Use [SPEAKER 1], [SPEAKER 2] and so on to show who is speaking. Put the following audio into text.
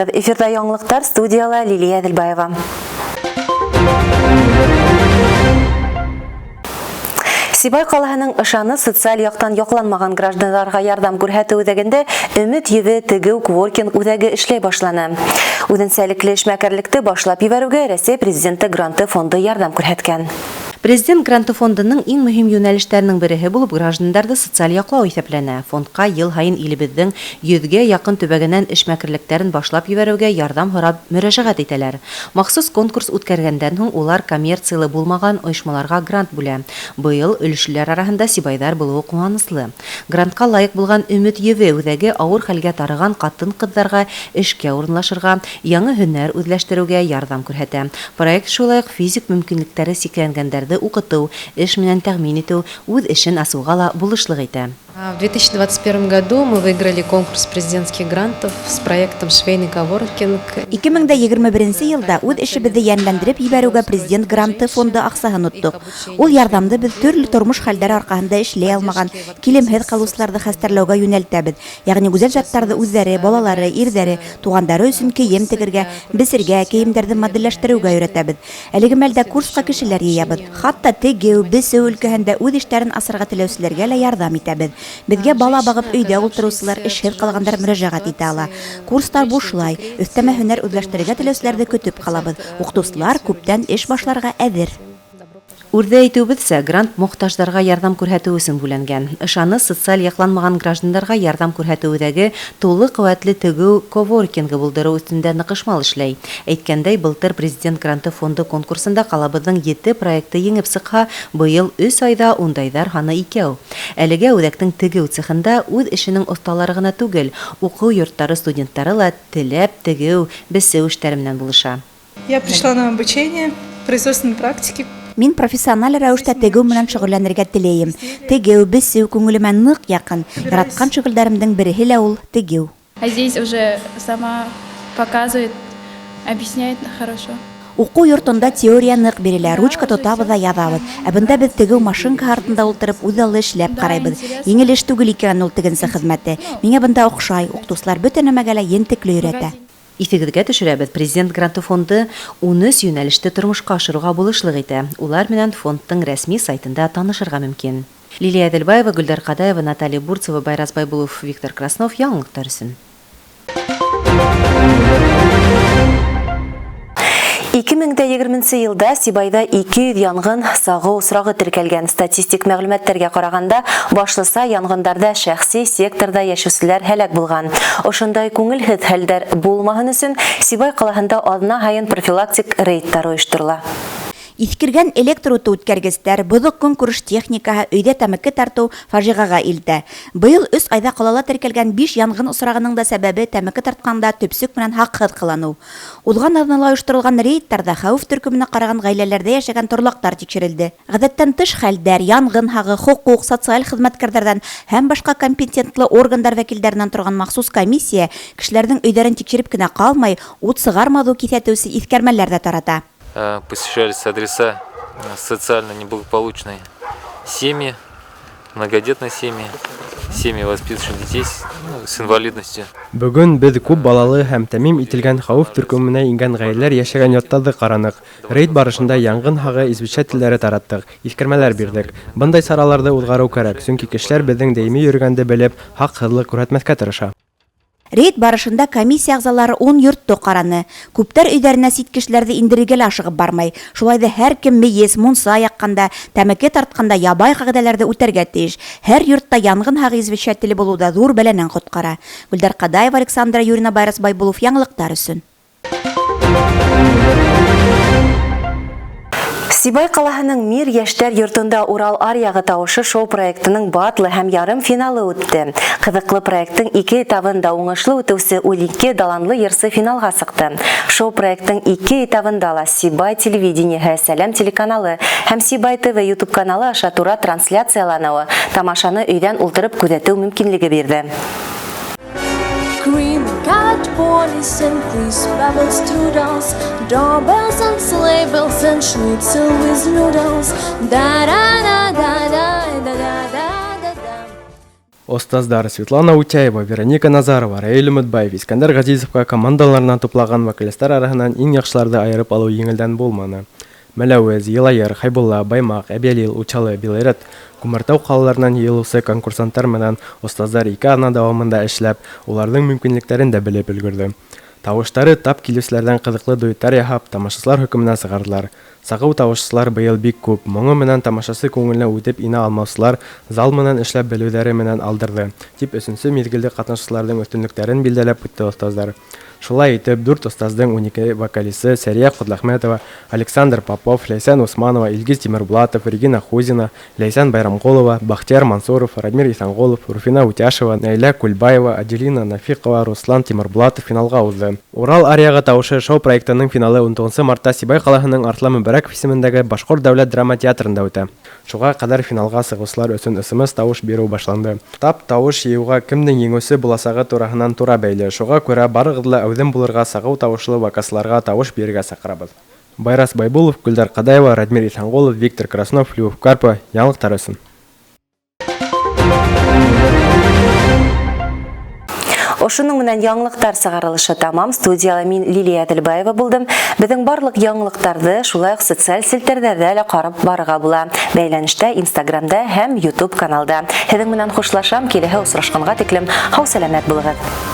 [SPEAKER 1] Саламатсызбыгыз. Эфирда яңлыктар, студияла Лилия Әділбаева. Сибай қалаһының ышаны социаль яктан якланмаган гражданларга ярдәм күрһәтү үзәгендә Өмет Еве тегү коворкинг үзәге эшләй башлана. Үзенчәлекле эшмәкәрлекте башлап ибәрүгә Россия президенты гранты фонды ярдәм күрһәткән. Президент гранты фондының иң мөһим юнәлешләренең береһе булып гражданнарны социаль яклау исәпләнә. Фондка ел һайын илебезнең 100гә якын төбәгеннән эшмәкәрлекләрен башлап ибәрүгә ярдәм һорап мөрәҗәгать итәләр. Махсус конкурс үткәргәндән һуң улар коммерцияле булмаган оешмаларга грант бүлә. Быел өлешләр арасында Сибайдар булуы куанычлы. Грантка лайык булган Өмет Еве үзәге авыр хәлгә тарыган хатын-кызларга эшкә урынлашырга, яңа һөнәр үзләштерүгә ярдәм күрһәтә. Проект шулай ук физик мөмкинлекләре сикләнгәндәрне укыту, эш менән тәэмин итү, үз эшен асуга ла булышлык итә.
[SPEAKER 2] В 2021 году мы выиграли конкурс президентских грантов с проектом «Швейный коворкинг».
[SPEAKER 3] 2021 елда үз эшебезне яньләндереп ибәрүгә президент гранты фонды аксаһын оттык. Ул ярдәмды без төрле тормыш хәлләре аркасында эшләй алмаган килемһез калучыларны хәстәрләүгә юнәлтәбез. Ягъни гүзәл заттарны үзләре, балалары, ирдәре, тугандары өчен кием тегергә, бесергә, киемнәрне модельләштерүгә өйрәтәбез. Әлеге мәлдә курска кешеләр йыябыз. Хатта тегү, бесеү өлкәһендә үз эшләрен асырга теләүчеләргә лә ярдәм итәбез. Безгә бала багып өйдә утыручылар, эшһез калгандар мөрәҗәгать итә ала. Курслар бушлай, өстәмә һөнәр үзләштерергә теләүчеләрне көтеп калабыз. Укытучылар күптән эш башларга әзер.
[SPEAKER 1] Үрдә әйтүебезчә, грант мохтажларга ярдәм күрһәтү өчен бүләнгән. Ышаны социаль якланмаган гражданнарга ярдәм күрһәтүдәге тулы куәтле тегү коворкинг булдыру өстендә ныгышмал эшләй. Әйткәндәй, былтыр президент гранты фонды конкурсында калабызның 7 проекты еңеп сыкха, быел 3 айда ундайдар ханы 2. Әлегә үзәктең тегү цехында үз эшенең осталары гына түгел, уку йортлары студентлары ла теләп тегү, бесеү эшләре белән булыша.
[SPEAKER 4] Я пришла на обучение производственной практики.
[SPEAKER 3] Мин профессиональ рәвештә тегү менән шөгыльләнергә теләйем. Тегү, бесеү күңелемә нык якын. Яраткан шөгыльләремнең береһе лә ул тегү.
[SPEAKER 5] А здесь уже сама показывает, объясняет хорошо.
[SPEAKER 3] Уку йортында теория нык бирелә, ручка тотабыз да язабыз. Ә бында без тегү машинка артында утырып үзаллы эшләп карайбыз. Еңел эш түгел икән ул тегенсе хезмәте. Миңа бында охшай, укытучылар бөтен нәмәгә лә ентекле өйрәтә.
[SPEAKER 1] Исегезгә төшерәбез, президент гранты фонды 13 юнәлеште тормышка ашыруга булышлык итә. Улар менән фондның рәсми сайтында танышырга мөмкин. Лилия Әділбаева, Гөлдар Кадаева, Наталья Бурцева, Байрас Байбулов, Виктор Краснов, яңлыктар өчен. 2020 елда Сибайда 200 янгын сагы усрагы теркәлгән. Статистик мәгълүматларга караганда, башлыса янгындарда шәхси секторда яшүселәр һәлак булган. Ошондай күңелһез хәлдәр булмаһын өчен Сибай калаһында адна һайын профилактик рейдтар оештырыла.
[SPEAKER 3] Искергән электр уты үткәргечләр, бозык көнкүреш техникаһы, өйдә тәмәке тарту фаҗигага илтә. Быел 3 айда калала теркәлгән 5 янгын усрагының да сәбәбе тәмәке тартканда төпсек белән хакыт кылану. Узган азнала оештырылган рейдтарда хәвеф төркеменә караган гаиләләрдә яшәгән торлактар тикшерелде. Гадәттән тыш хәлдәр, янгын хагы, хукук, социаль хезмәткәрләрдән һәм башка компетентлы органнар вәкилләреннән торган махсус комиссия кешеләрнең өйдәрен тикшереп кенә калмай, ут сыгармаду кисәтүсе искәрмәләр дә тарата.
[SPEAKER 6] Посещались адреса социально неблагополучные семьи, многодетные семьи, семьи, воспитывающие детей с инвалидностью.
[SPEAKER 7] Бүген без күп балалы һәм тәмим ителгән хәвеф төркеменә ингән гаиләләр яшәгән йортларны каранык. Рейд барышында янгын хагы извещательләре тараттык, искәрмәләр бирдек. Бындай сараларда узгару кирәк, чөнки кешеләр безнең даими йөргәнде белеп, хаксызлык күрсәтмәскә тырыша.
[SPEAKER 3] Рейд барышында комиссия әгъзалары 10 йортты караны. Күптәр өйдәренә сит кешеләрне индерергә ашыгып бармай. Шулай да һәр кем мейес, мунса якканда, тәмәке тартканда ябай кагыйдәләрне үтәргә тиеш. Һәр йортта янгын хагы извещателе булуда зур бәләнән коткара. Гөлдар Кадаева, Александра Юрина, Байрас Байбулов, яңлыктар өчен.
[SPEAKER 1] Сибай калаһының Мир яшьтәр йортында Урал аръягы тавышы шоу проектының батлы һәм ярым финалы үтте. Кызыклы проекттың 2 этабында уңышлы үтүсе Уликке даланлы йырсы финалга сыкты. Шоу проекттың 2 этабында ла Сибай телевидениеһы, Сәлам телеканалы һәм Сибай ТВ YouTube каналы аша тура трансляциялануы тамашаны өйдән ултырып күзәтү мөмкинлеге бирде.
[SPEAKER 8] Green cat police and police bubbles toodles, doorbells and sleigh bells and schnitzel with noodles. Da da da da da da da da da da.
[SPEAKER 7] Остаздар Светлана Утяева, Вероника Назарова, Раил Өмөтбаев, Искәндәр Газизовка командаларынан туплаган вокалистлар арасынан иң яхшыларды айырып алу еңелдән булманы. Мәләвез, Елайыр, Хайбулла, Баймак, Әбиәлил, Учалы, Белорет, Күмәртау калаларынан йыелучы конкурсанттар менән остаздар 2 ана дәвамында эшләп, уларның мөмкинлекләрен дә белеп өлгерде. Тавыштары тап килүчләрдән кызыклы дуэттар яһап, тамашачылар хөкеменә сыгардылар. Сагау тавышлар быел бик күп. Моңы менән тамашасы күңеленә үтеп инә алмаусылар зал менән эшләп белүләре менән алдырды. Дип 3нче мизгелдә катнашучыларның өстенлекләрен билдәләп үтте остаздар. Шулай итеп, 4 остаздың 12 вокалисты Сәрия Кудлахметова, Александр Попов, Ләйсән Усманова, Илгиз Тимербулатов, Регина Хузина, Ләйсән Байрамголова, Бахтияр Мансуров, Радмир Исанголов, Руфина Утяшева, Наиля Кульбаева, Аделина Нафиқова, Руслан Тимербулатов финалга узды. Урал Арияга тавышы шоу проектының финалы 19 мартта Сибай калаһының Артлы Мөбәрәк исемендәге Башкорт дәүләт драма театрында үтә. Шуңа кадәр финалга сыгучылар өчен СМС тавыш бирү башланды. Тап тавыш йыюга кемнең еңүсе буласагы тураһыннан тура бәйле. Шуңа күрә барыгызны әүдем булырга сагау тавышлы вокалистларга тавыш бирергә сакырабыз. Байрас Байбулов, Гүлдар Кадаева, Радмир Исанголов, Виктор Краснов, Львов Карпа, яңалыктар өчен.
[SPEAKER 1] Ошының менән яңлыктар сыгарылышы тамам. Студияла мин Лилия Әделбаева булдым. Безнең барлык яңлыктарды шулай ук социаль селтәрдә дә карап барырга була. Бәйләнештә Инстаграмда һәм YouTube каналда. Һеҙҙең менән хушлашам, киләһе осрашканга тиклем һау сәламәт булыгыз.